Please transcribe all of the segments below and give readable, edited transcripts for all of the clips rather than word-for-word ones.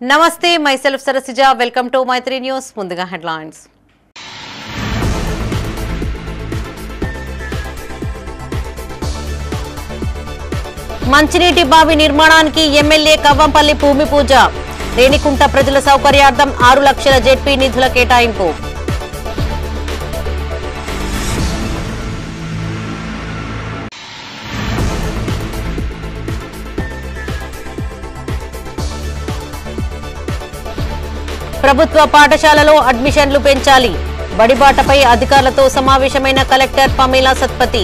నమస్తే myself Sarasija welcome to Maitri News ముందుగా headlines మంచినీటి బావి నిర్మాణానికి ఎమ్మెల్యే కవ్వంపల్లి భూమి పూజ రేణికుంట ప్రజల సౌకర్యార్థం 6 లక్షల జెడ్పీ నిధుల కేటాయింపు ప్రభుత్వ పాఠశాలలో అడ్మిషన్లు పెంచాలి బడిబాటపై అధికారులతో సమావేశమైన కలెక్టర్ పమేలా సత్పతి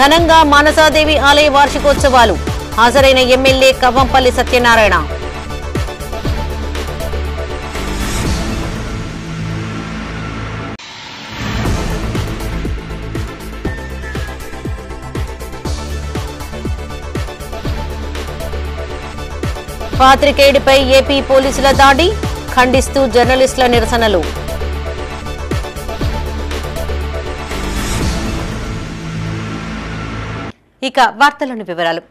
ఘనంగా మానసాదేవి ఆలయ వార్షికోత్సవాలు హాజరైన ఎమ్మెల్యే కవ్వంపల్లి సత్యనారాయణ పాత్రికేయుడిపై ఏపీ పోలీసుల దాడి ఖండిస్తూ జర్నలిస్టుల నిరసనలు ఇక వార్తలోని వివరాలు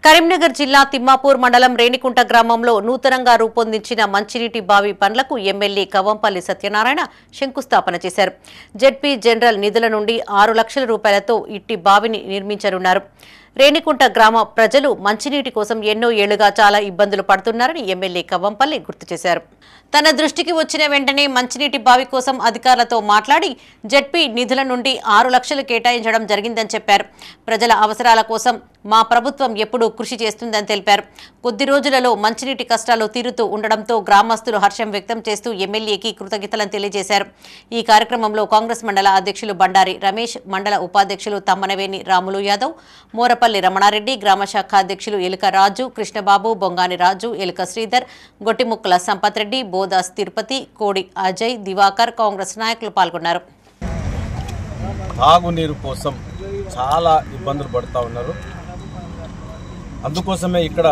కరీంనగర్ జిల్లా తిమ్మాపూర్ మండలం రేణికుంట గ్రామంలో నూతనంగా రూపొందించిన మంచినీటి బావి పనులకు ఎమ్మెల్యే కవ్వంపల్లి సత్యనారాయణ శంకుస్థాపన చేశారు జెడ్పీ జనరల్ నిధుల నుండి 6 లక్షల రూపాయలతో ఇట్టి బావిని నిర్మించనున్నారు రేణికుంట గ్రామ ప్రజలు మంచినీటి కోసం ఎన్నో ఏళ్లుగా చాలా ఇబ్బందులు పడుతున్నారని ఎమ్మెల్యే కవ్వంపల్లి గుర్తు చేశారు తన దృష్టికి వచ్చిన వెంటనే మంచినీటి బావి కోసం అధికారులతో మాట్లాడి జెడ్పీ నిధుల నుండి 6 లక్షలు కేటాయించడం జరిగిందని చెప్పారు ప్రజల అవసరాల కోసం మా ప్రభుత్వం ఎప్పుడూ కృషి చేస్తుందని తెలిపారు కొద్ది రోజులలో మంచినీటి కష్టాలు తీరుతూ ఉండడంతో గ్రామస్తులు హర్షం వ్యక్తం చేస్తూ ఎమ్మెల్యేకి కృతజ్ఞతలను తెలియజేశారు ఈ కార్యక్రమంలో కాంగ్రెస్ మండల అధ్యక్షులు బండారి రమేష్ మండల ఉపాధ్యక్షులు తమ్మనవేని రాములు యాదవ్ మోరపల్లి రమణారెడ్డి గ్రామ శాఖ అధ్యక్షులు ఎలుక రాజు కృష్ణబాబు బొంగాని రాజు ఎలుక శ్రీధర్ గొట్టిముక్కల సంపత్ రెడ్డి బోదాస్ తిరుపతి కోడి అజయ్ దివాకర్ కాంగ్రెస్ నాయకులు పాల్గొన్నారు తాగునీరు కోసం చాలా ఇబ్బందులు పడుతూ ఉన్నారు అందుకోసమే ఇక్కడ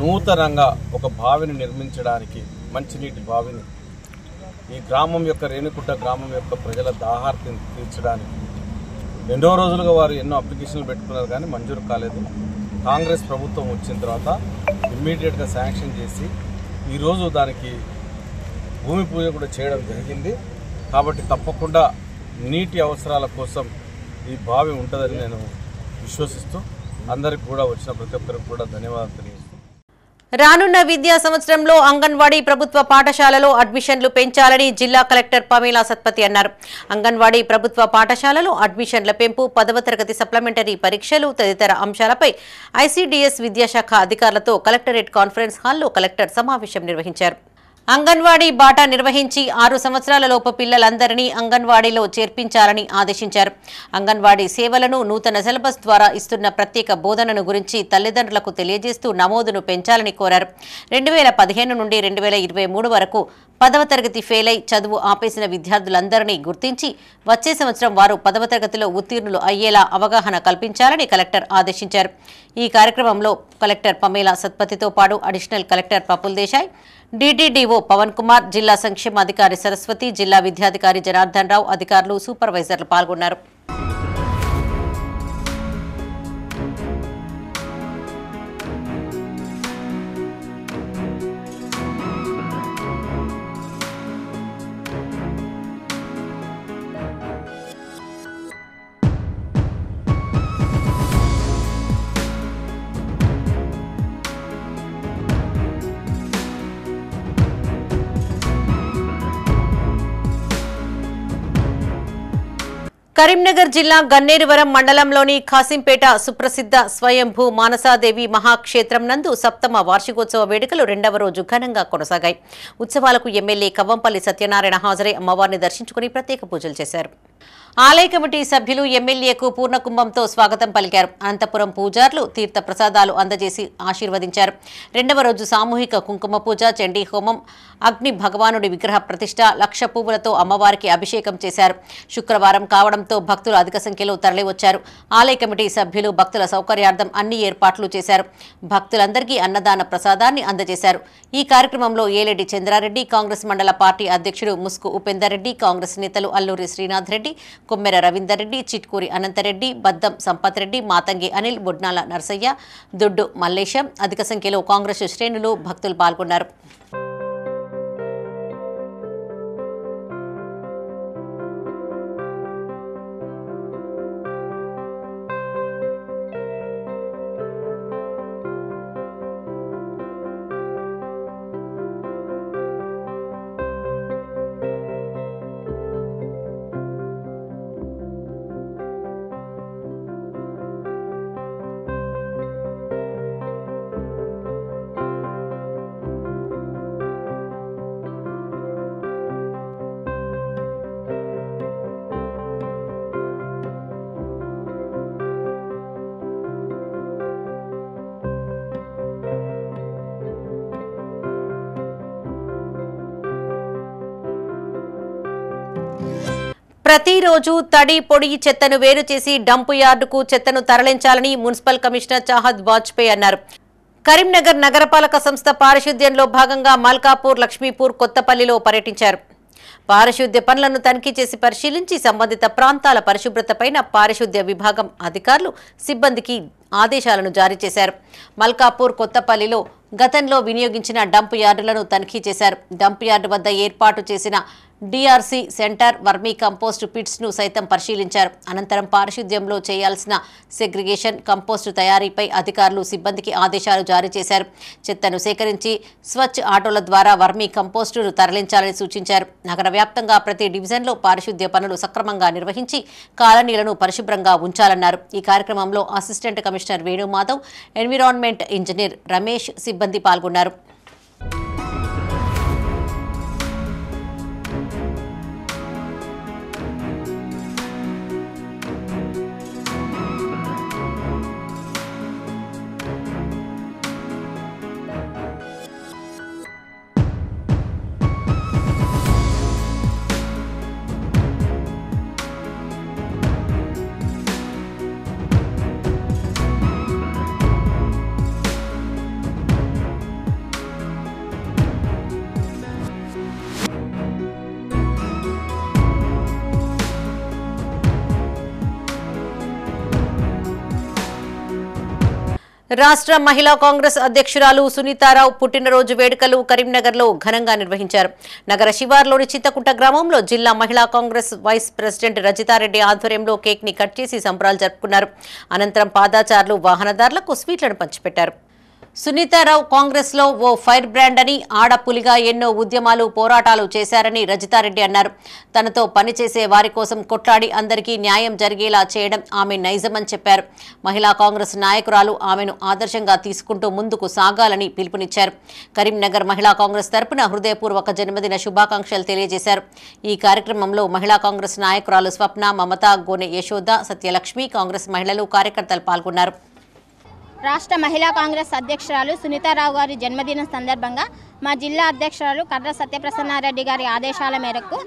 నూతనంగా ఒక బావిని నిర్మించడానికి మంచినీటి బావిని ఈ గ్రామం యొక్క రేణికుంట గ్రామం యొక్క ప్రజల దాహార్తిని తీర్చడానికి ఎన్నో రోజులుగా వారు ఎన్నో అప్లికేషన్లు పెట్టుకున్నారు కానీ మంజూరు కాలేదు కాంగ్రెస్ ప్రభుత్వం వచ్చిన తర్వాత ఇమ్మీడియట్గా శాంక్షన్ చేసి ఈరోజు దానికి భూమి పూజ కూడా చేయడం జరిగింది కాబట్టి తప్పకుండా నీటి అవసరాల కోసం ఈ బావి ఉంటుందని నేను విశ్వసిస్తూ అందరికి కూడా వచ్చిన ప్రతి ఒక్కరికి కూడా ధన్యవాదాలు తెలియజేస్తూ రానున్న విద్యా సంవత్సరంలో అంగన్వాడీ ప్రభుత్వ పాఠశాలలో అడ్మిషన్లు పెంచాలని జిల్లా కలెక్టర్ పమేలా సత్పతి అన్నారు అంగన్వాడీ ప్రభుత్వ పాఠశాలలో అడ్మిషన్ల పెంపు 10వ తరగతి సప్లిమెంటరీ పరీక్షలు తదితర అంశాలపై ఐసీడీఎస్ విద్యాశాఖ అధికారులతో కలెక్టరేట్ కాన్ఫరెన్స్ హాల్లో కలెక్టర్ సమావేశం నిర్వహించారు అంగన్వాడీ బాటా నిర్వహించి 6 సంవత్సరాల లోపు పిల్లలందరినీ అంగన్వాడీలో చేర్పించాలని ఆదేశించారు అంగన్వాడీ సేవలను నూతన సిలబస్ ద్వారా ఇస్తున్న ప్రత్యేక బోధనను గురించి తల్లిదండ్రులకు తెలియజేస్తూ నమోదును పెంచాలని కోరారు 2015 నుండి 2023 వరకు 10వ తరగతి ఫెయిల్ అయి చదువు ఆపేసిన విద్యార్థులందరినీ గుర్తించి వచ్చే సంవత్సరం వారు 10వ తరగతిలో ఉత్తీర్ణులు అయ్యేలా అవగాహన కల్పించాలని కలెక్టర్ ఆదేశించారు ఈ కార్యక్రమంలో కలెక్టర్ పమేలా సత్పతితో పాటు additional collector Praful Desai DDDO Pavan Kumar జిల్లా సంక్షేమ అధికారి సరస్వతి జిల్లా విద్యాధికారి జనార్దన్ రావు అధికారులు సూపర్వైజర్లు పాల్గొన్నారు కరీంనగర్ జిల్లా గన్నేరువరం మండలంలోని ఖాసింపేట సుప్రసిద్ధ స్వయంభూ మానసాదేవి మహాక్షేత్రం నందు సప్తమ వార్షికోత్సవ వేడుకలు 2వ రోజు ఘనంగా కొనసాగాయి ఉత్సవాలకు ఎమ్మెల్యే కవ్వంపల్లి సత్యనారాయణ హాజరై అమ్మవారిని దర్శించుకుని ప్రత్యేక పూజలు చేశారు ఆలయ కమిటీ సభ్యులు ఎమ్మెల్యేకు పూర్ణకుంభంతో స్వాగతం పలికారు. అనంతపురం పూజార్లు తీర్థ ప్రసాదాలు అందజేసి ఆశీర్వదించారు. రెండవ రోజు సామూహిక కుంకుమ పూజ, చండీ హోమం, అగ్ని భగవానుడి విగ్రహ ప్రతిష్ఠ, లక్ష పువ్వులతో అమ్మవారికి అభిషేకం చేశారు. శుక్రవారం కావడంతో భక్తులు అధిక సంఖ్యలో తరలివచ్చారు. ఆలయ కమిటీ సభ్యులు భక్తుల సౌకర్యార్థం అన్ని ఏర్పాట్లు చేశారు. భక్తులందరికీ అన్నదాన ప్రసాదాన్ని అందజేశారు. ఈ కార్యక్రమంలో ఏలేడి చంద్రారెడ్డి, కాంగ్రెస్ మండల పార్టీ అధ్యక్షుడు ముస్కు ఉపేందర్ రెడ్డి, కాంగ్రెస్ నేతలు అల్లూరి శ్రీనాథ్ రెడ్డి, కొమ్మెర రవీందర్ రెడ్డి, చిట్కూరి అనంతరెడ్డి, బద్దం సంపత్ రెడ్డి, మాతంగి అనిల్, బొడ్నాల నర్సయ్య, దుడ్డు మల్లేశం అధిక సంఖ్యలో కాంగ్రెస్ శ్రేణులు భక్తులు పాల్గొన్నారు. ప్రతిరోజు తడి పొడి చెత్తను వేరు చేసి డంపు యార్డుకు చెత్తను తరలించాలని మున్సిపల్ కమిషనర్ చాహద్ వాజ్పేయి అన్నారు. కరీంనగర్ నగరపాలక సంస్థ పారిశుద్ధ్యంలో భాగంగా మల్కాపూర్, లక్ష్మీపూర్, కొత్తపల్లిలో పర్యటించారు. పారిశుద్ధ్య పనులను తనిఖీ చేసి పరిశీలించి సంబంధిత ప్రాంతాల పరిశుభ్రతపైన పారిశుద్ధ్య విభాగం అధికారులు సిబ్బందికి ఆదేశాలను జారీ చేశారు. మల్కాపూర్, కొత్తపల్లిలో గతంలో వినియోగించిన డంప్ యార్డులను తనిఖీ చేశారు. డంప్ యార్డు వద్ద ఏర్పాటు చేసిన DRC centre, vermicompost pits ను సైతం పరిశీలించారు. అనంతరం పారిశుద్ధ్యంలో చేయాల్సిన సెగ్రిగేషన్, కంపోస్టు తయారీపై అధికారులు సిబ్బందికి ఆదేశాలు జారీ చేశారు. చెత్తను సేకరించి స్వచ్ఛ ఆటోల ద్వారా వర్మీ కంపోస్టును తరలించాలని సూచించారు. నగర వ్యాప్తంగా ప్రతి డివిజన్లో పారిశుద్ధ్య పనులు సక్రమంగా నిర్వహించి కాలనీలను పరిశుభ్రంగా ఉంచాలన్నారు. ఈ కార్యక్రమంలో assistant commissioner Venumadhav, environment engineer Ramesh సిబ్బంది పాల్గొన్నారు. రాష్ట్ర మహిళా కాంగ్రెస్ అధ్యక్షురాలు సునీతారావు పుట్టినరోజు వేడుకలు కరీంనగర్లో ఘనంగా నిర్వహించారు. నగర శివార్లోని చింతకుంట గ్రామంలో జిల్లా మహిళా కాంగ్రెస్ వైస్ ప్రెసిడెంట్ రజితారెడ్డి ఆధ్వర్యంలో కేక్ ని కట్ చేసి సంబరాలు జరుపుకున్నారు. అనంతరం పాదాచారులు వాహనదారులకు స్వీట్లను పంచిపెట్టారు. సునీతారావు కాంగ్రెస్ లో ఓ ఫైర్ బ్రాండ్ అని, ఆడపులిగా ఎన్నో ఉద్యమాలు, పోరాటాలు చేశారని రజితారెడ్డి అన్నారు. తనతో పనిచేసే వారి కోసం కొట్లాడి అందరికీ న్యాయం జరిగేలా చేయడం ఆమె నైజమని చెప్పారు. మహిళా కాంగ్రెస్ నాయకురాలు ఆమెను ఆదర్శంగా తీసుకుంటూ ముందుకు సాగాలని పిలుపునిచ్చారు. కరీంనగర్ మహిళా కాంగ్రెస్ తరపున హృదయపూర్వక జన్మదిన శుభాకాంక్షలు తెలియజేశారు. ఈ కార్యక్రమంలో మహిళా కాంగ్రెస్ నాయకురాలు స్వప్న, మమత, గోనె యశోద, సత్యలక్ష్మి, కాంగ్రెస్ మహిళలు, కార్యకర్తలు పాల్గొన్నారు. రాష్ట్ర మహిళా కాంగ్రెస్ అధ్యక్షురాలు సునీతారావు గారి జన్మదినం సందర్భంగా మా జిల్లా అధ్యక్షురాలు కర్ర సత్యప్రసన్నారెడ్డి గారి ఆదేశాల మేరకు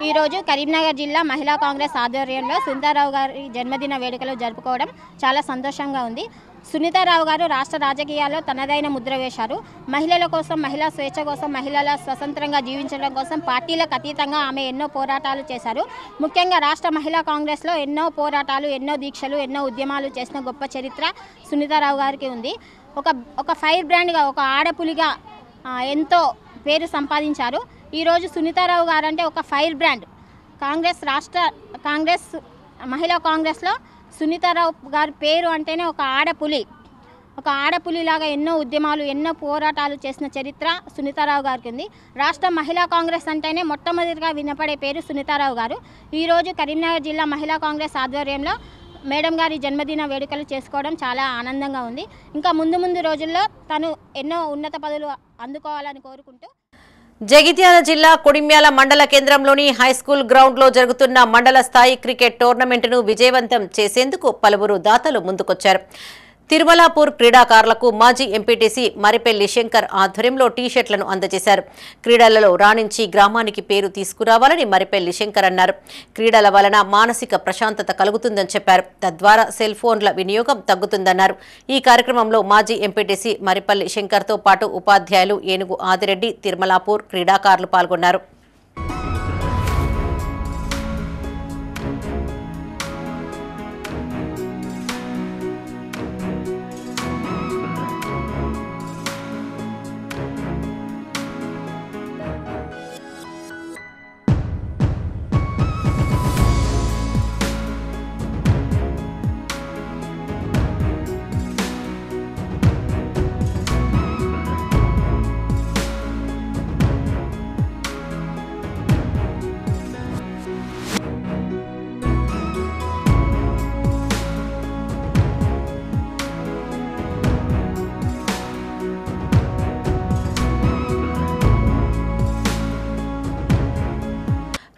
ఈరోజు కరీంనగర్ జిల్లా మహిళా కాంగ్రెస్ ఆధ్వర్యంలో సునీతారావు గారి జన్మదిన వేడుకలు జరుపుకోవడం చాలా సంతోషంగా ఉంది. సునీతారావు గారు రాష్ట్ర రాజకీయాల్లో తనదైన ముద్ర వేశారు. మహిళల కోసం, మహిళా స్వేచ్ఛ కోసం, మహిళల స్వతంత్రంగా జీవించడం కోసం పార్టీలకు అతీతంగా ఆమె ఎన్నో పోరాటాలు చేశారు. ముఖ్యంగా రాష్ట్ర మహిళా కాంగ్రెస్లో ఎన్నో పోరాటాలు, ఎన్నో దీక్షలు, ఎన్నో ఉద్యమాలు చేసిన గొప్ప చరిత్ర సునీతారావు గారికి ఉంది. ఒక ఫైర్ బ్రాండ్గా, ఒక ఆడపులిగా ఎంతో పేరు సంపాదించారు. ఈరోజు సునీతారావు గారు అంటే ఒక ఫైర్ బ్రాండ్. కాంగ్రెస్ మహిళా కాంగ్రెస్లో సునీతారావు గారి పేరు అంటేనే ఒక ఆడపులిలాగా ఎన్నో ఉద్యమాలు, ఎన్నో పోరాటాలు చేసిన చరిత్ర సునీతారావు గారికి ఉంది. రాష్ట్ర మహిళా కాంగ్రెస్ అంటేనే మొట్టమొదటిగా వినపడే పేరు సునీతారావు గారు. ఈరోజు కరీంనగర్ జిల్లా మహిళా కాంగ్రెస్ ఆధ్వర్యంలో మేడం గారి జన్మదిన వేడుకలు చేసుకోవడం చాలా ఆనందంగా ఉంది. ఇంకా ముందు రోజుల్లో తను ఎన్నో ఉన్నత పదవులు అందుకోవాలని కోరుకుంటూ జగిత్యాల జిల్లా కొడిమ్యాల మండల కేంద్రంలోని హైస్కూల్ గ్రౌండ్ లో జరుగుతున్న మండల స్థాయి క్రికెట్ టోర్నమెంట్ను విజయవంతం చేసేందుకు పలువురు దాతలు ముందుకొచ్చారు. తిరుమలాపూర్ క్రీడాకారులకు మాజీ ఎంపీటీసీ మరిపెల్లి శంకర్ ఆధ్వర్యంలో టీ-షర్ట్లను అందజేశారు. క్రీడలలో రాణించి గ్రామానికి పేరు తీసుకురావాలని మరిపెల్లి శంకర్ అన్నారు. క్రీడల వలన మానసిక ప్రశాంతత కలుగుతుందని చెప్పారు. తద్వారా సెల్ ఫోన్ల వినియోగం తగ్గుతుందన్నారు. ఈ కార్యక్రమంలో మాజీ ఎంపీటీసీ మరిపల్లి శంకర్తో పాటు ఉపాధ్యాయులు ఏనుగు ఆదిరెడ్డి, తిరుమలాపూర్ క్రీడాకారులు పాల్గొన్నారు.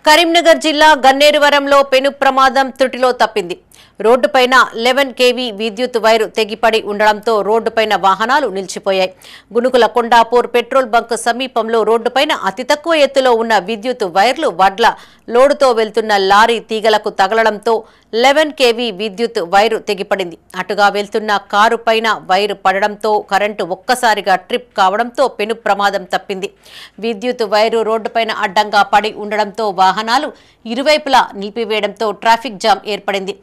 కరీంనగర్ జిల్లా గన్నేరువరంలో పెను ప్రమాదం త్రుటిలో తప్పింది. రోడ్డుపైన 11 kV విద్యుత్ వైరు తెగిపడి ఉండడంతో రోడ్డుపైన వాహనాలు నిలిచిపోయాయి. గునుకుల కొండాపూర్ పెట్రోల్ బంక్ సమీపంలో రోడ్డుపైన అతి తక్కువ ఎత్తులో ఉన్న విద్యుత్ వైర్లు వడ్ల లోడుతో వెళ్తున్న లారీ తీగలకు తగలడంతో 11 kV విద్యుత్ వైరు తెగిపడింది. అటుగా వెళ్తున్న కారు పైన వైరు పడడంతో కరెంటు ఒక్కసారిగా ట్రిప్ కావడంతో పెను ప్రమాదం తప్పింది. విద్యుత్ వైరు రోడ్డుపైన అడ్డంగా పడి ఉండడంతో వాహనాలు ఇరువైపులా నిలిపివేయడంతో ట్రాఫిక్ జామ్ ఏర్పడింది.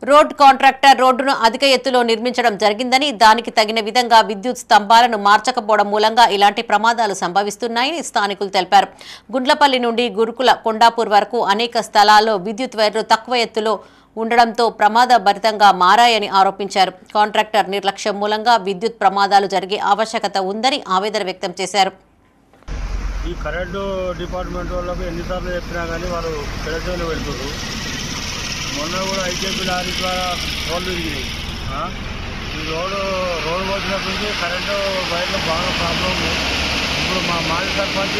రోడ్ కాంట్రాక్టర్ రోడ్డును అధిక ఎత్తులో నిర్మించడం జరిగిందని, దానికి తగిన విధంగా విద్యుత్ స్తంభాలను మార్చకపోవడం మూలంగా ఇలాంటి ప్రమాదాలు సంభవిస్తున్నాయని స్థానికులు తెలిపారు. గుండ్లపల్లి నుండి గురుకుల కొండాపూర్ వరకు అనేక స్థలాల్లో విద్యుత్ వైర్లు తక్కువ ఎత్తులో ఉండడంతో ప్రమాదభరితంగా మారాయని ఆరోపించారు. కాంట్రాక్టర్ నిర్లక్ష్యం మూలంగా విద్యుత్ ప్రమాదాలు జరిగే ఆవశ్యకత ఉందని ఆవేదన వ్యక్తం చేశారు. ఈ కరెంటు డిపార్ట్మెంట్ వాళ్ళకు ఎన్నిసార్లు చెప్పినా కానీ వాళ్ళు పెడచలు వెళ్తున్నారు. మొన్న కూడా ఐకేపీ లారీ ద్వారా రోడ్లు తిరిగినాయి. ఈ రోడ్డు వచ్చినప్పటి నుంచి కరెంటు వైర్లో బాగా ప్రాబ్లం ఉంది. ఇప్పుడు మా మాజీ సర్పంచ్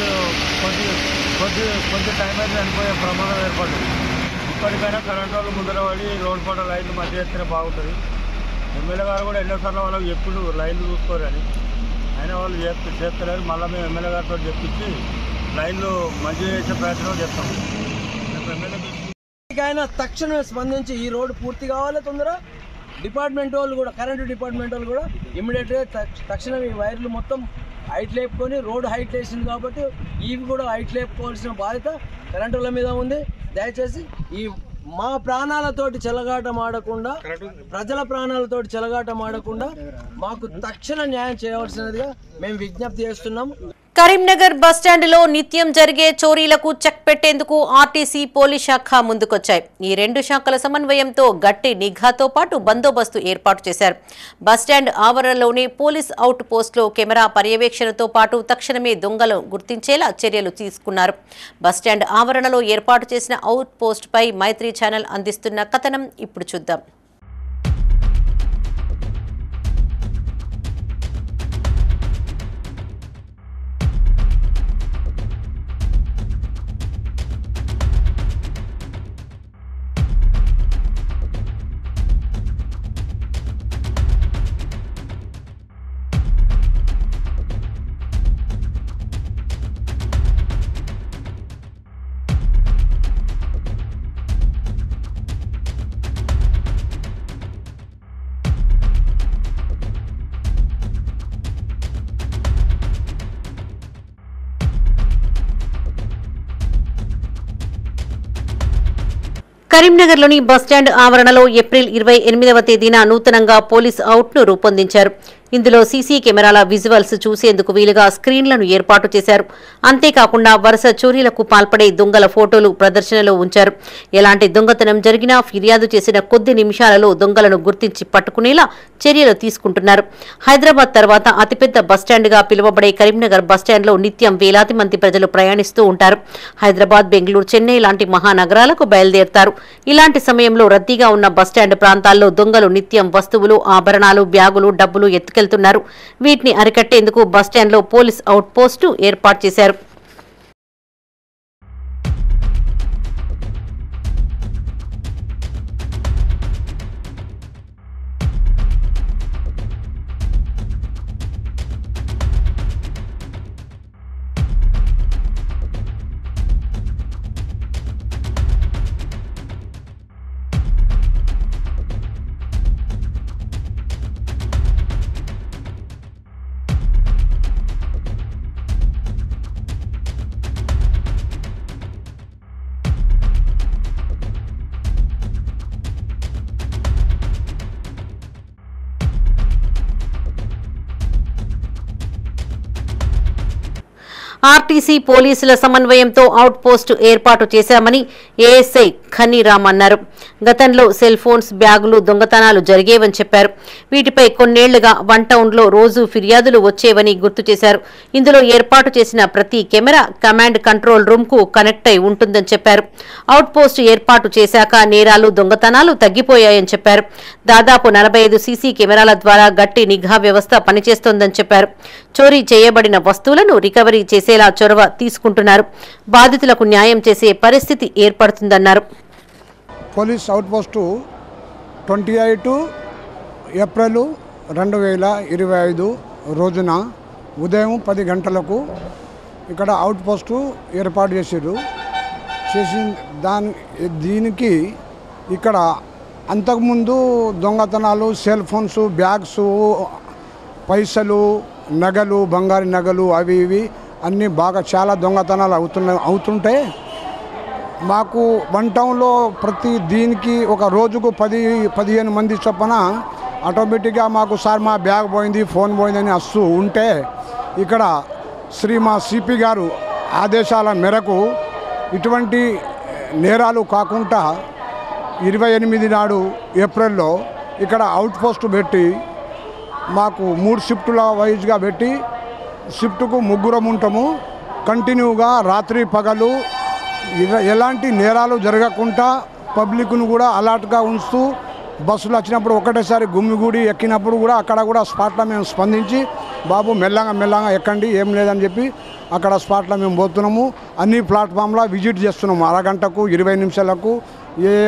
కొంచెం టైం అయితే చనిపోయే ప్రమాదం ఏర్పడింది. ఇప్పటికైనా కరెంటు వాళ్ళు ముందర పడి రోడ్డు పడ్డ లైన్లు మధ్య ఎత్తే బాగుంటుంది. ఎమ్మెల్యే గారు కూడా ఎన్నోసార్లు వాళ్ళకి ఎప్పుడు లైన్లు చూసుకోరని అయినా వాళ్ళు చేస్తలేరు. మళ్ళీ మేము ఎమ్మెల్యే గారితో చెప్పించి లైన్లు మంచిగా చేసే ప్రయత్నం చేస్తాం. అయినా తక్షణమే స్పందించి ఈ రోడ్డు పూర్తి కావాలి. తొందర డిపార్ట్మెంట్ వాళ్ళు కూడా, కరెంటు డిపార్ట్మెంట్ వాళ్ళు కూడా ఇమ్మీడియట్గా తక్షణం ఈ వైర్లు మొత్తం హైట్ లేపుకొని, రోడ్డు హైట్ వేసింది కాబట్టి ఇవి కూడా హైట్ లేపుకోవాల్సిన బాధ్యత కరెంటు వాళ్ళ మీద ఉంది. దయచేసి ఈ మా ప్రాణాలతోటి చెలగాటం ఆడకుండా, ప్రజల ప్రాణాలతోటి చెలగాటం ఆడకుండా మాకు తక్షణ న్యాయం చేయవలసినదిగా మేము విజ్ఞప్తి చేస్తున్నాం. కరీంనగర్ బస్టాండ్లో నిత్యం జరిగే చోరీలకు చెక్ పెట్టేందుకు ఆర్టీసీ పోలీస్ శాఖ ముందుకొచ్చాయి. ఈ రెండు శాఖల సమన్వయంతో గట్టి నిఘాతో పాటు బందోబస్తు ఏర్పాటు చేశారు. బస్టాండ్ ఆవరణలోని పోలీస్ అవుట్ పోస్ట్లో కెమెరా పర్యవేక్షణతో పాటు తక్షణమే దొంగలను గుర్తించేలా చర్యలు తీసుకున్నారు. బస్టాండ్ ఆవరణలో ఏర్పాటు చేసిన అవుట్ పోస్ట్ పై మైత్రి ఛానల్ అందిస్తున్న కథనం ఇప్పుడు చూద్దాం. కరీంనగర్లోని బస్టాండ్ ఆవరణలో ఏప్రిల్ 28వ తేదీన నూతనంగా పోలీస్ అవుట్ను రూపొందించారు. ఇందులో సీసీ కెమెరాల విజువల్స్ చూసేందుకు వీలుగా స్క్రీన్లను ఏర్పాటు చేశారు. అంతేకాకుండా వరుస చోరీలకు పాల్పడే దొంగల ఫోటోలు ప్రదర్శనలో ఉంచారు. ఎలాంటి దొంగతనం జరిగినా ఫిర్యాదు చేసిన కొద్ది నిమిషాలలో దొంగలను గుర్తించి పట్టుకునేలా చర్యలు తీసుకుంటున్నారు. హైదరాబాద్ తర్వాత అతిపెద్ద బస్టాండ్గా పిలువబడే కరీంనగర్ బస్టాండ్లో నిత్యం వేలాది మంది ప్రజలు ప్రయాణిస్తూ ఉంటారు. హైదరాబాద్, బెంగళూరు, చెన్నై లాంటి మహానగరాలకు బయలుదేరతారు. ఇలాంటి సమయంలో రద్దీగా ఉన్న బస్టాండ్ ప్రాంతాల్లో దొంగలు నిత్యం వస్తువులు, ఆభరణాలు, బ్యాగులు, డబ్బులు ఎత్తుకెళ్తున్నారు. వీటిని అరికట్టేందుకు బస్టాండ్లో పోలీస్ అవుట్ పోస్టు ఏర్పాటు చేశారు. ఆర్టీసీ పోలీసుల సమన్వయంతో అవుట్ పోస్టు ఏర్పాటు చేశామని ఏఎస్ఐ ఖన్నీరామ్ అన్నారు. గతంలో సెల్ ఫోన్స్, బ్యాగులు దొంగతనాలు జరిగేవని చెప్పారు. వీటిపై కొన్నేళ్లుగా వన్ టౌన్లో రోజు ఫిర్యాదులు వచ్చేవని గుర్తు చేశారు. ఇందులో ఏర్పాటు చేసిన ప్రతి కెమెరా కమాండ్ కంట్రోల్ రూమ్ కు కనెక్ట్ అయి ఉంటుందని చెప్పారు. అవుట్ పోస్టు ఏర్పాటు చేశాక నేరాలు, దొంగతనాలు తగ్గిపోయాయని చెప్పారు. దాదాపు 45 సీసీ కెమెరాల ద్వారా గట్టి నిఘా వ్యవస్థ పనిచేస్తోందని చెప్పారు. చోరీ చేయబడిన వస్తువులను రికవరీ చేసేలా చొరవ తీసుకుంటున్నారు. బాధితులకు న్యాయం చేసే పరిస్థితి ఏర్పడుతుందన్నారు. పోలీస్ అవుట్ పోస్టు 28 ఏప్రిల్ 2025 రోజున ఉదయం 10 గంటలకు ఇక్కడ అవుట్ పోస్టు ఏర్పాటు చేశారు. దీనికి ఇక్కడ అంతకుముందు దొంగతనాలు, సెల్ ఫోన్స్, బ్యాగ్స్, పైసలు, నగలు, బంగారు నగలు అవి ఇవి అన్నీ బాగా చాలా దొంగతనాలు అవుతుంటే మాకు వన్ టౌన్లో ప్రతి దీనికి ఒక రోజుకు 10-15 మంది చొప్పున ఆటోమేటిక్గా మాకు సార్ మా బ్యాగ్ పోయింది, ఫోన్ పోయిందని వస్తూ ఉంటే ఇక్కడ మా సిపి గారు ఆదేశాల మేరకు ఇటువంటి నేరాలు కాకుండా 28 నాడు ఏప్రిల్లో ఇక్కడ అవుట్ పోస్ట్ పెట్టి మాకు 3 షిఫ్టుల వైజ్గా పెట్టి షిఫ్ట్కు 3 ఉంటాము. కంటిన్యూగా రాత్రి పగలు ఎలాంటి నేరాలు జరగకుండా పబ్లిక్ను కూడా అలర్ట్గా ఉంచుతూ బస్సులు వచ్చినప్పుడు ఒకటేసారి గుమ్మిగూడి ఎక్కినప్పుడు కూడా అక్కడ కూడా స్పాట్లో మేము స్పందించి బాబు మెల్లగా ఎక్కండి ఏం లేదని చెప్పి అక్కడ స్పాట్లో మేము పోతున్నాము. అన్ని ప్లాట్ఫామ్లో విజిట్ చేస్తున్నాము. అరగంటకు 20 నిమిషాలకు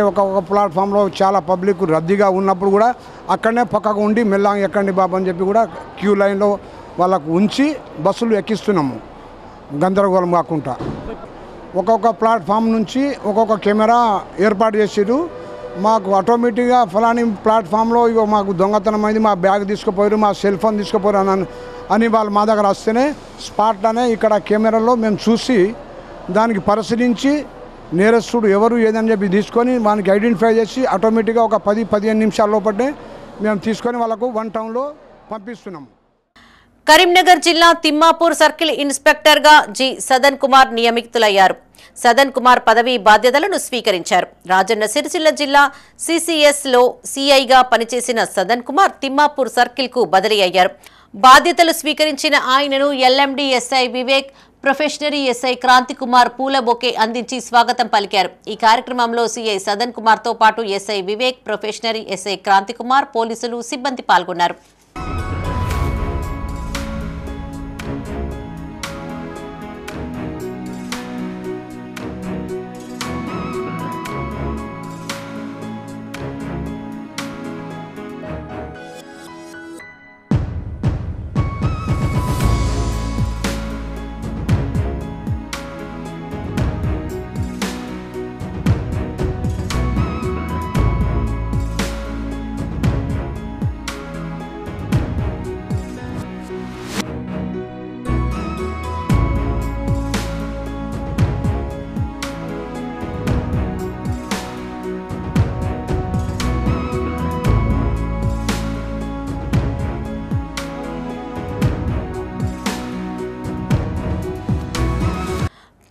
ఒక ప్లాట్ఫామ్లో చాలా పబ్లిక్ రద్దీగా ఉన్నప్పుడు కూడా అక్కడనే పక్కకు ఉండి మెల్లగా ఎక్కండి బాబు అని చెప్పి కూడా క్యూ లైన్లో వాళ్ళకు ఉంచి బస్సులు ఎక్కిస్తున్నాము గందరగోళం కాకుండా. ఒక్కొక్క ప్లాట్ఫామ్ నుంచి ఒక్కొక్క కెమెరా ఏర్పాటు చేసారు. మాకు ఆటోమేటిక్గా ఫలాని ప్లాట్ఫామ్లో ఇగో మాకు దొంగతనం అయింది, మా బ్యాగ్ తీసుకుపోయారు, మా సెల్ ఫోన్ తీసుకుపోయారు అని వాళ్ళు మా దగ్గర వస్తేనే స్పాట్లోనే ఇక్కడ కెమెరాలో మేము చూసి దానికి పరిశీలించి నేరస్తుడు ఎవరు ఏదని చెప్పి తీసుకొని వానికి ఐడెంటిఫై చేసి ఆటోమేటిక్గా ఒక 10-15 నిమిషాల లోపలనే మేము తీసుకొని వాళ్ళకు వన్ టౌన్లో పంపిస్తున్నాము. కరీంనగర్ జిల్లా తిమ్మాపూర్ సర్కిల్ ఇన్స్పెక్టర్గా జి సదన్ కుమార్ నియమితులయ్యారు. సదన్ కుమార్ పదవీ బాధ్యతలను స్వీకరించారు. రాజన్న సిరిసిల్ల జిల్లా సిసిఎస్లో సిఐగా పనిచేసిన సదన్ కుమార్ తిమ్మాపూర్ సర్కిల్కు బదిలీ అయ్యారు. బాధ్యతలు స్వీకరించిన ఆయనను LMD SI Vivek, probationary SI Kranthi Kumar పూల బొకే అందించి స్వాగతం పలికారు. ఈ కార్యక్రమంలో సిఐ సదన్ కుమార్తో పాటు SI Vivek, probationary SI Kranthi Kumar, పోలీసులు, సిబ్బంది పాల్గొన్నారు.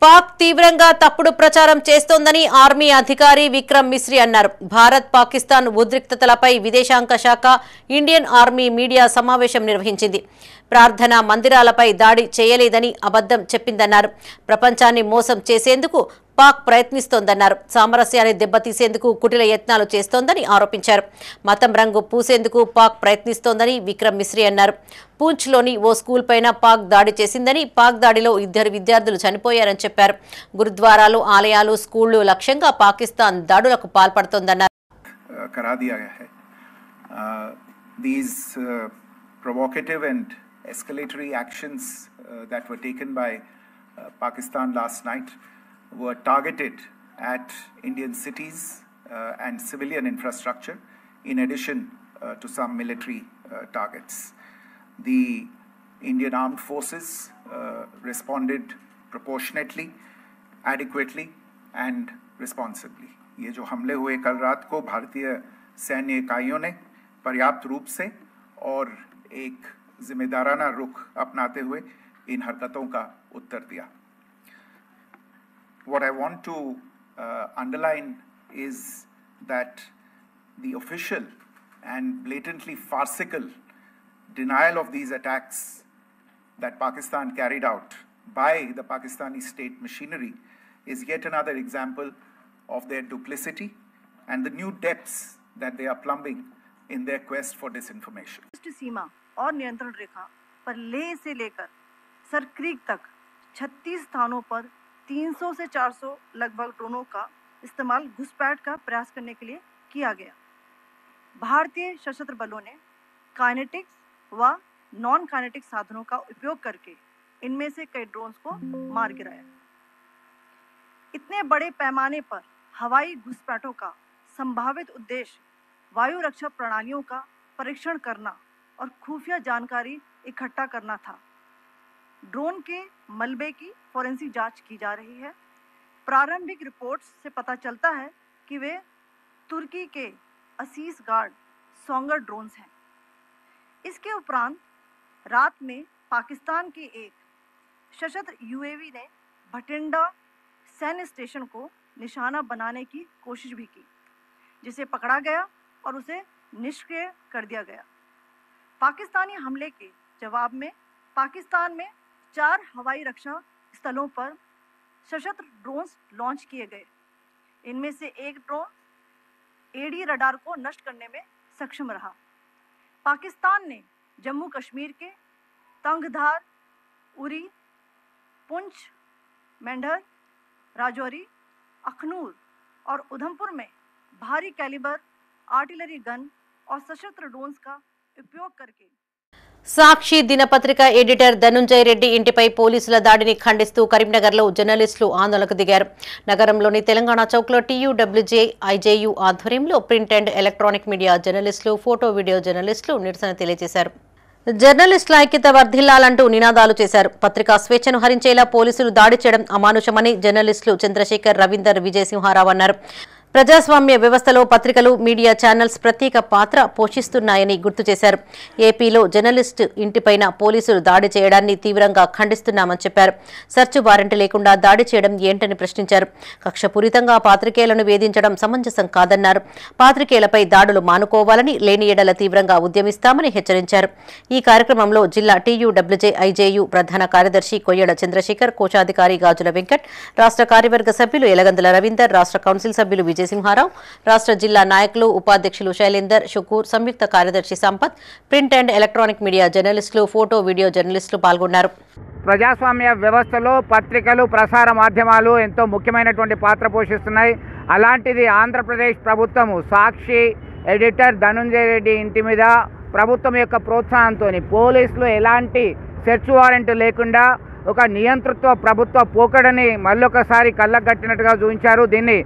పాక్ తీవ్రంగా తప్పుడు ప్రచారం చేస్తోందని ఆర్మీ అధికారి విక్రమ్ మిశ్రీ అన్నారు. భారత్ పాకిస్తాన్ ఉద్రిక్తతలపై విదేశాంగ శాఖ ఇండియన్ ఆర్మీ మీడియా సమావేశం నిర్వహించింది. ప్రార్థనా మందిరాలపై దాడి చేయలేదని అబద్ధం చెప్పిందన్నారు. ప్రపంచాన్ని మోసం చేసేందుకు పాక్ ప్రయత్నిస్తోందన్నారు. సామరస్యాన్ని దెబ్బతీసేందుకు కుటిల యత్నాలు చేస్తోందని ఆరోపించారు. మతం రంగు పూసేందుకు పాక్ ప్రయత్నిస్తోందని విక్రమ్ మిశ్రీ అన్నారు. పూంచ్లోని ఓ స్కూల్ పైన పాక్ దాడి చేసిందని, పాక్ దాడిలో 2 విద్యార్థులు చనిపోయారని చెప్పారు. గురుద్వారాలు, ఆలయాలు, స్కూళ్లు లక్ష్యంగా పాకిస్తాన్ దాడులకు పాల్పడుతోందన్నారు. Provocative and escalatory actions that were taken by Pakistan last night were targeted at Indian cities and civilian infrastructure, in addition to some military targets. The Indian armed forces responded proportionately, adequately and responsibly. ये जो हमले हुए कल रात को भारतीय सैन्य इकाइयों ने पर्याप्त रूप से और एक जिम्मेदाराना रुख अपनाते हुए इन हरकतों का उत्तर दिया. What I want to underline is that the official and blatantly farcical denial of these attacks that Pakistan carried out by the Pakistani state machinery is yet another example of their duplicity and the new depths that they are plumbing in their quest for disinformation. सीमा और नियंत्रण रेखा पर लेह से लेकर Sir Creek तक 36 स्थानों पर 300 से 400 लगभग ड्रोनों का इस्तेमाल घुसपैठ का प्रयास करने के लिए किया गया. भारतीय सशस्त्र बलों ने काइनेटिक्स व नॉन काइनेटिक साधनों का उपयोग करके इनमें से कई ड्रोन्स को मार गिराया. इतने बड़े पैमाने पर हवाई घुसपैठों का संभावित उद्देश्य वायु रक्षा प्रणालियों का परीक्षण करना और खुफिया जानकारी इकट्ठा करना था. ड्रोन के मलबे की फोरेंसिक जांच की जा रही है. प्रारंभिक रिपोर्ट्स से पता चलता है कि वे तुर्की के असीस गार्ड सोंगर ड्रोन्स हैं. इसके उपरांत रात में पाकिस्तान के एक सशस्त्र यूएवी ने भटिंडा सैन्य स्टेशन को निशाना बनाने की कोशिश भी की, जिसे पकड़ा गया और उसे निष्क्रिय कर दिया गया. पाकिस्तानी हमले के जवाब में पाकिस्तान में 4 हवाई रक्षा स्थलों पर सशस्त्र ड्रोन्स लॉन्च किए गए. इनमें से एक ड्रोन एडी रडार को नष्ट करने में सक्षम रहा. पाकिस्तान ने जम्मू कश्मीर के तंगधार, उरी, पुंछ, मेंढर, राजौरी, अखनूर और उधमपुर में भारी कैलिबर आर्टिलरी गन और सशस्त्र ड्रोन्स का उपयोग करके సాక్షి దినపత్రిక ఎడిటర్ ధనుంజయ రెడ్డి ఇంటిపై పోలీసుల దాడిని ఖండిస్తూ కరీంనగర్లో జర్నలిస్టులు ఆందోళనకు దిగారు. నగరంలోని తెలంగాణ చౌక్లో టీయూడబ్ల్యూజే ఐజేయూ ఆధ్వర్యంలో ప్రింట్ అండ్ ఎలక్ట్రానిక్ మీడియా జర్నలిస్టులు, ఫోటో వీడియో జర్నలిస్టులు నిరసన తెలియజేశారు. జర్నలిస్టుల ఐక్యత వర్ధిల్లాలంటూ నినాదాలు చేశారు. పత్రికా స్వేచ్ఛను హరించేలా పోలీసులు దాడి చేయడం అమానుషమని జర్నలిస్టులు చంద్రశేఖర్, రవీందర్, విజయసింహారావు అన్నారు. ప్రజాస్వామ్య వ్యవస్థలో పత్రికలు, మీడియా ఛానల్స్ ప్రత్యేక పాత్ర పోషిస్తున్నాయని గుర్తు చేశారు. ఏపీలో జర్నలిస్టు ఇంటిపైన పోలీసులు దాడి చేయడాన్ని తీవ్రంగా ఖండిస్తున్నామని చెప్పారు. సర్చ్ వారెంట్ లేకుండా దాడి చేయడం ఏంటని ప్రశ్నించారు. కక్షపూరితంగా పాత్రికేయులను వేధించడం సమంజసం కాదన్నారు. పాత్రికేయులపై దాడులు మానుకోవాలని, లేని ఎడల తీవ్రంగా ఉద్యమిస్తామని హెచ్చరించారు. ఈ కార్యక్రమంలో జిల్లా టీయూడబ్ల్యూజే ఐజేయూ ప్రధాన కార్యదర్శి కొయ్యడ చంద్రశేఖర్, కోశాధికారి గాజుల వెంకట్, రాష్ట్ర కార్యవర్గ సభ్యులు ఎలగందుల రవీందర్, రాష్ట్ర కౌన్సిల్ సభ్యులు విజయసింహారావు, రాష్ట్ర జిల్లా నాయకులు, ఉపాధ్యక్షులు శైలేందర్, షుకూర్, సంయుక్త కార్యదర్శి Sampath, print and electronic media జర్నలిస్టులు, ఫోటో వీడియో జర్నలిస్టులు పాల్గొన్నారు. ప్రజాస్వామ్య వ్యవస్థలో పత్రికలు, ప్రసార మాధ్యమాలు ఎంతో ముఖ్యమైనటువంటి పాత్ర పోషిస్తున్నాయి. అలాంటిది ఆంధ్రప్రదేశ్ ప్రభుత్వము సాక్షి ఎడిటర్ ధనుంజయ రెడ్డి ఇంటి మీద ప్రభుత్వం యొక్క ప్రోత్సాహంతో పోలీసులు ఎలాంటి సెర్చ్ వారెంట్ లేకుండా ఒక నియంతృత్వ ప్రభుత్వ పోకడని మళ్ళొకసారి కళ్ళగట్టినట్టుగా చూపించారు. దీన్ని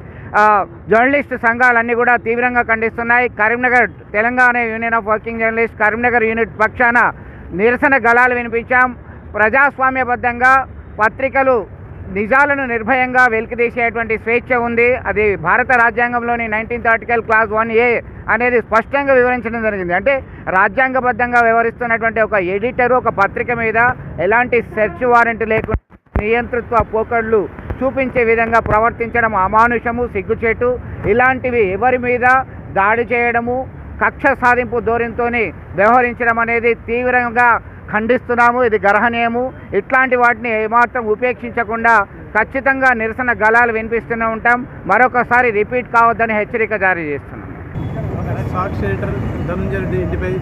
జర్నలిస్ట్ సంఘాలన్నీ కూడా తీవ్రంగా ఖండిస్తున్నాయి. Karimnagar Telangana union of working journalist Karimnagar unit పక్షాన నిరసన గళాలు వినిపించాం. ప్రజాస్వామ్యబద్ధంగా పత్రికలు నిజాలను నిర్భయంగా వెలికితీసేటువంటి స్వేచ్ఛ ఉంది. అది భారత రాజ్యాంగంలోని 19th ఆర్టికల్ క్లాస్ 1A అనేది స్పష్టంగా వివరించడం జరిగింది. అంటే రాజ్యాంగబద్ధంగా వ్యవహరిస్తున్నటువంటి ఒక ఎడిటరు ఒక పత్రిక మీద ఎలాంటి సెర్చ్ వారెంట్ లేకుండా నియంతృత్వ పోకడ్లు చూపించే విధంగా ప్రవర్తించడం అమానుషము, సిగ్గుచేటు. ఇలాంటివి ఎవరి మీద దాడి చేయడము, కక్ష సాధింపు ధోరణితో వ్యవహరించడం అనేది తీవ్రంగా ఖండిస్తున్నాము. ఇది గర్హనీయము. ఇట్లాంటి వాటిని ఏమాత్రం ఉపేక్షించకుండా ఖచ్చితంగా నిరసన గళాలు వినిపిస్తూనే ఉంటాం. మరొకసారి రిపీట్ కావద్దని హెచ్చరిక జారీ చేస్తున్నాం. సాక్షి ఎడిటర్ ధనుంజయ రెడ్డి ఇంటిపై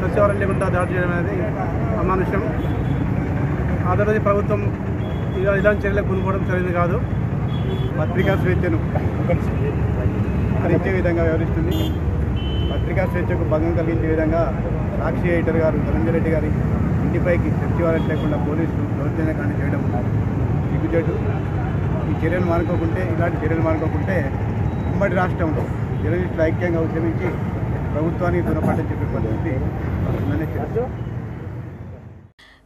సచివాలయం లేకుండా దాడి చేయడం అనేది అమానుషం. ఆంధ్రప్రదేశ్ ప్రభుత్వం ఇలాంటి చర్యలకు పూనుకోవడం సరైనది కాదు. పత్రికా స్వేచ్ఛను హరించే విధంగా వ్యవహరిస్తుంది. పత్రికా స్వేచ్ఛకు భంగం కలిగించే విధంగా సాక్షి ఎడిటర్ గారు ధనుంజయ రెడ్డి గారి ఇంటిపైకి సెర్చ్ వారెంట్ లేకుండా పోలీసులు దౌర్జన్యకాండ చేయడం సిగ్గుచేటు. ఈ చర్యలు మానుకోకుంటే, ఇలాంటి చర్యలు మానుకోకుంటే ఉమ్మడి రాష్ట్రంలో జర్నలిస్టులు ఐక్యంగా ఉద్యమించి ప్రభుత్వానికి గుణపాఠం చెప్పే పరిస్థితి వస్తుందని చెప్పారు.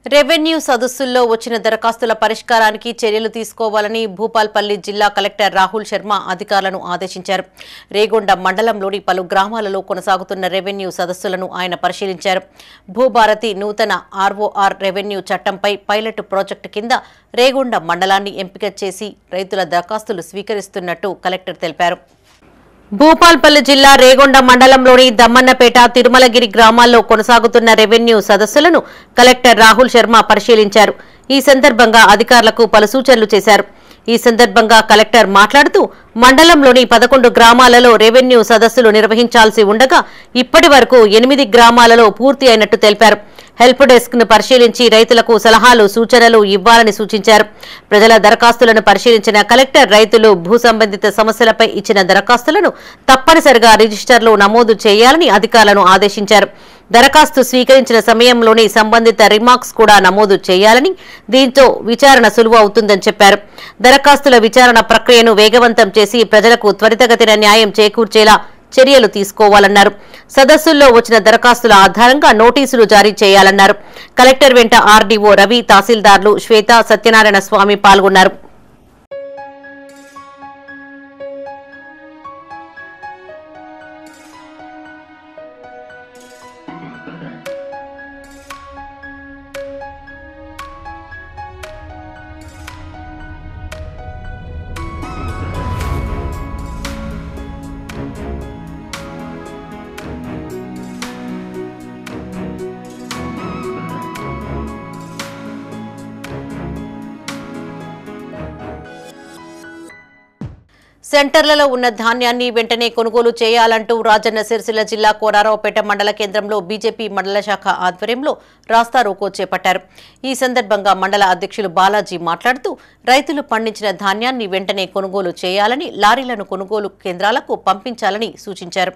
రెవెన్యూ సదస్సుల్లో వచ్చిన దరఖాస్తుల పరిష్కారానికి చర్యలు తీసుకోవాలని భూపాల్పల్లి జిల్లా కలెక్టర్ రాహుల్ శర్మ అధికారులను ఆదేశించారు. రేగొండ మండలంలోని పలు గ్రామాలలో కొనసాగుతున్న రెవెన్యూ సదస్సులను ఆయన పరిశీలించారు. భూభారతి నూతన ఆర్ఓఆర్ రెవెన్యూ చట్టంపై పైలట్ ప్రాజెక్టు కింద రేగొండ మండలాన్ని ఎంపిక చేసి రైతుల దరఖాస్తులు స్వీకరిస్తున్నట్టు కలెక్టర్ తెలిపారు. భూపాల్పల్లి జిల్లా రేగొండ మండలంలోని దమ్మన్నపేట, తిరుమలగిరి గ్రామాల్లో కొనసాగుతున్న రెవెన్యూ సదస్సులను కలెక్టర్ రాహుల్ శర్మ పరిశీలించారు. ఈ సందర్భంగా అధికారులకు పలు సూచనలు చేశారు. ఈ సందర్భంగా కలెక్టర్ మాట్లాడుతూ మండలంలోని 11 గ్రామాలలో రెవెన్యూ సదస్సులు నిర్వహించాల్సి ఉండగా ఇప్పటి వరకు 8 గ్రామాలలో పూర్తి అయినట్టు తెలిపారు. హెల్ప్ డెస్క్ ను పరిశీలించి రైతులకు సలహాలు, సూచనలు ఇవ్వాలని సూచించారు. ప్రజల దరఖాస్తులను పరిశీలించిన కలెక్టర్ రైతులు భూ సంబంధిత సమస్యలపై ఇచ్చిన దరఖాస్తులను తప్పనిసరిగా రిజిస్టర్లో నమోదు చేయాలని అధికారులను ఆదేశించారు. దరఖాస్తు స్వీకరించిన సమయంలోని సంబంధిత రిమార్క్స్ కూడా నమోదు చేయాలని, దీంతో విచారణ సులువు అవుతుందని చెప్పారు. దరఖాస్తుల విచారణ ప్రక్రియను వేగవంతం చేసి ప్రజలకు త్వరితగతిన న్యాయం చేకూర్చేలా చర్యలు తీసుకోవాలన్నారు. సదస్సుల్లో వచ్చిన దరఖాస్తుల ఆధారంగా నోటీసులు జారీ చేయాలన్నారు. కలెక్టర్ వెంట ఆర్డీఓ రవి, తహసీల్దార్లు శ్వేత, సత్యనారాయణ స్వామి పాల్గొన్నారు. సెంటర్లలో ఉన్న ధాన్యాన్ని వెంటనే కొనుగోలు చేయాలంటూ రాజన్న సిరిసిల్ల జిల్లా కోనరావుపేట మండల కేంద్రంలో బీజేపీ మండల శాఖ ఆధ్వర్యంలో రాస్తా రోకో చేపట్టారు. ఈ సందర్భంగా మండల అధ్యక్షులు బాలాజీ మాట్లాడుతూ రైతులు పండించిన ధాన్యాన్ని వెంటనే కొనుగోలు చేయాలని, లారీలను కొనుగోలు కేంద్రాలకు పంపించాలని సూచించారు.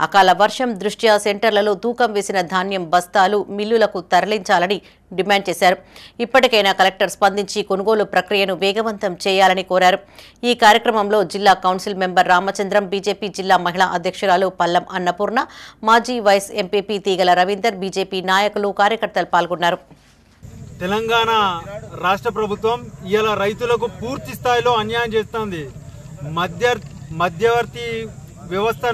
అకాల వర్షం దృష్ట్యా సెంటర్లలో తూకం వేసిన ధాన్యం బస్తాలు మిల్లులకు తరలించాలని డిమాండ్ చేశారు. ఇప్పటికైనా కలెక్టర్ స్పందించి కొనుగోలు ప్రక్రియను వేగవంతం చేయాలని కోరారు. ఈ కార్యక్రమంలో జిల్లా కౌన్సిల్ మెంబర్ రామచంద్రం, బీజేపీ జిల్లా మహిళా అధ్యక్షురాలు పల్లం అన్నపూర్ణ, మాజీ వైస్ ఎంపీపీ తీగల రవీందర్, బీజేపీ నాయకులు, కార్యకర్తలు పాల్గొన్నారు. తెలంగాణ రాష్ట్ర ప్రభుత్వం ఇలా రైతులకు పూర్తి స్థాయిలో అన్యాయం చేస్తుంది. మధ్యవర్తి వ్యవస్థ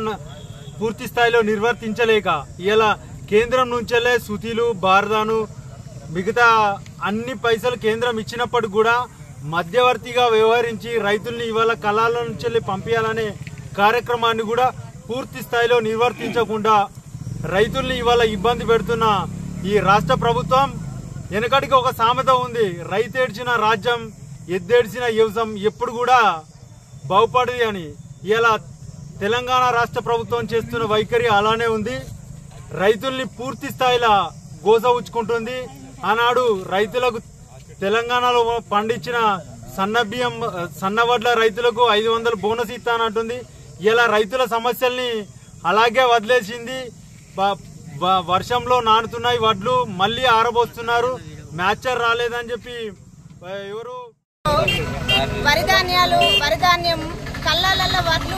పూర్తి స్థాయిలో నిర్వర్తించలేక ఇలా కేంద్రం నుంచెల్లే సుతీలు, బార్దాను, మిగతా అన్ని పైసలు కేంద్రం ఇచ్చినప్పటికి కూడా మధ్యవర్తిగా వ్యవహరించి రైతుల్ని ఇవాళ కళాల నుంచి పంపించాలనే కార్యక్రమాన్ని కూడా పూర్తి స్థాయిలో నిర్వర్తించకుండా రైతుల్ని ఇవాళ ఇబ్బంది పెడుతున్న ఈ రాష్ట్ర ప్రభుత్వం, వెనకటికి ఒక సామెత ఉంది, రైతేడ్చిన రాజ్యం ఎద్దేడ్చిన వ్యవసాయం ఎప్పుడు కూడా బాగుపడది అని. ఇలా తెలంగాణ రాష్ట్ర ప్రభుత్వం చేస్తున్న వైఖరి అలానే ఉంది. రైతుల్ని పూర్తి స్థాయిలో గోస ఉంచుకుంటుంది. ఆనాడు రైతులకు తెలంగాణలో పండించిన సన్నబియ్యం, సన్నవడ్ల రైతులకు 500 బోనస్ ఇస్తానంటుంది. ఇలా రైతుల సమస్యల్ని అలాగే వదిలేసింది. వర్షంలో నానుతున్నాయి వడ్లు, మళ్ళీ ఆరబోస్తున్నారు, మ్యాచర్ రాలేదని చెప్పి ఎవరు వరిధాన్యం కళ్ళల్లో వడ్లు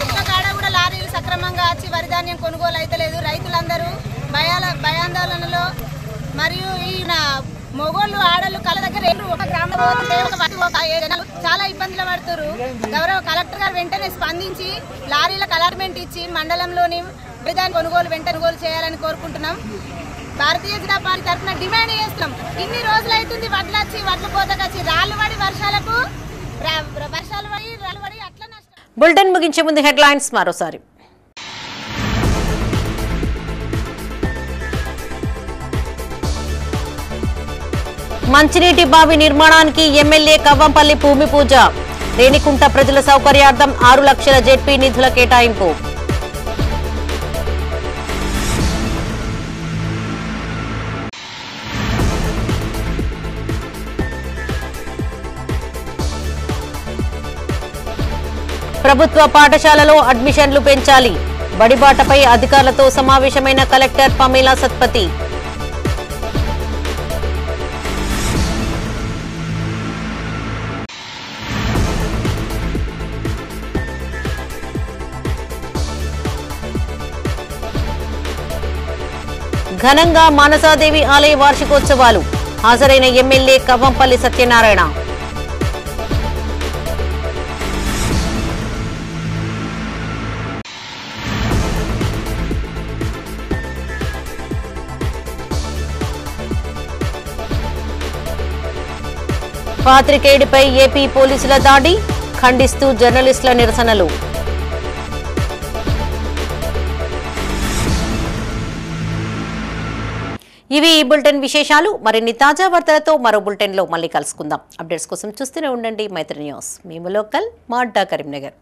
ఒక్క కాడ కూడా లారీలు సక్రమంగా వచ్చి వరిధాన్యం కొనుగోలు అయితలేదు. రైతులందరూ భయాందోళనలో మరియు ఈయన మొగోళ్ళు ఆడళ్ళు కళ్ళ దగ్గర ఒక గ్రామం చాలా ఇబ్బందులు పడుతున్నారు. గౌరవ కలెక్టర్ గారు వెంటనే స్పందించి లారీలకు అలాట్మెంట్ ఇచ్చి మండలంలోని వరిధాన్యం కొనుగోలు కొనుగోలు చేయాలని కోరుకుంటున్నాం. భారతీయ జనతా పార్టీ తరఫున డిమాండ్ చేస్తున్నాం. ఇన్ని రోజులు అవుతుంది వడ్లు కోతకొచ్చి రాళ్ళు పడి వర్షాలు పడి అట్లా నష్టం. బులెటిన్ ముగించే ముందు హెడ్లైన్స్ మరోసారి. మంచినీటి బావి నిర్మాణానికి ఎమ్మెల్యే కవ్వంపల్లి భూమి పూజ. రేణికుంట ప్రజల సౌకర్యార్థం 6 లక్షల జెడ్పీ నిధుల కేటాయింపు. ప్రభుత్వ పాఠశాలలో అడ్మిషన్లు పెంచాలి. బడిబాటపై అధికారులతో సమావేశమైన కలెక్టర్ పమేలా సత్పతి. ఘనంగా మానసాదేవి ఆలయ వార్షికోత్సవాలు హాజరైన ఎమ్మెల్యే కవ్వంపల్లి సత్యనారాయణ. పాత్రికేయుడిపై ఏపీ పోలీసుల దాడి ఖండిస్తూ జర్నలిస్టుల నిరసనలు. ఇవి ఈ బులెటిన్ విశేషాలు. మరిన్ని తాజా వార్తలతో మరో బులెటిన్లో మళ్ళీ కలుసుకుందాం. అప్డేట్స్ కోసం చూస్తూనే ఉండండి మైత్రి న్యూస్. మేము లోకల్, మా అడ్డా కరీంనగర్.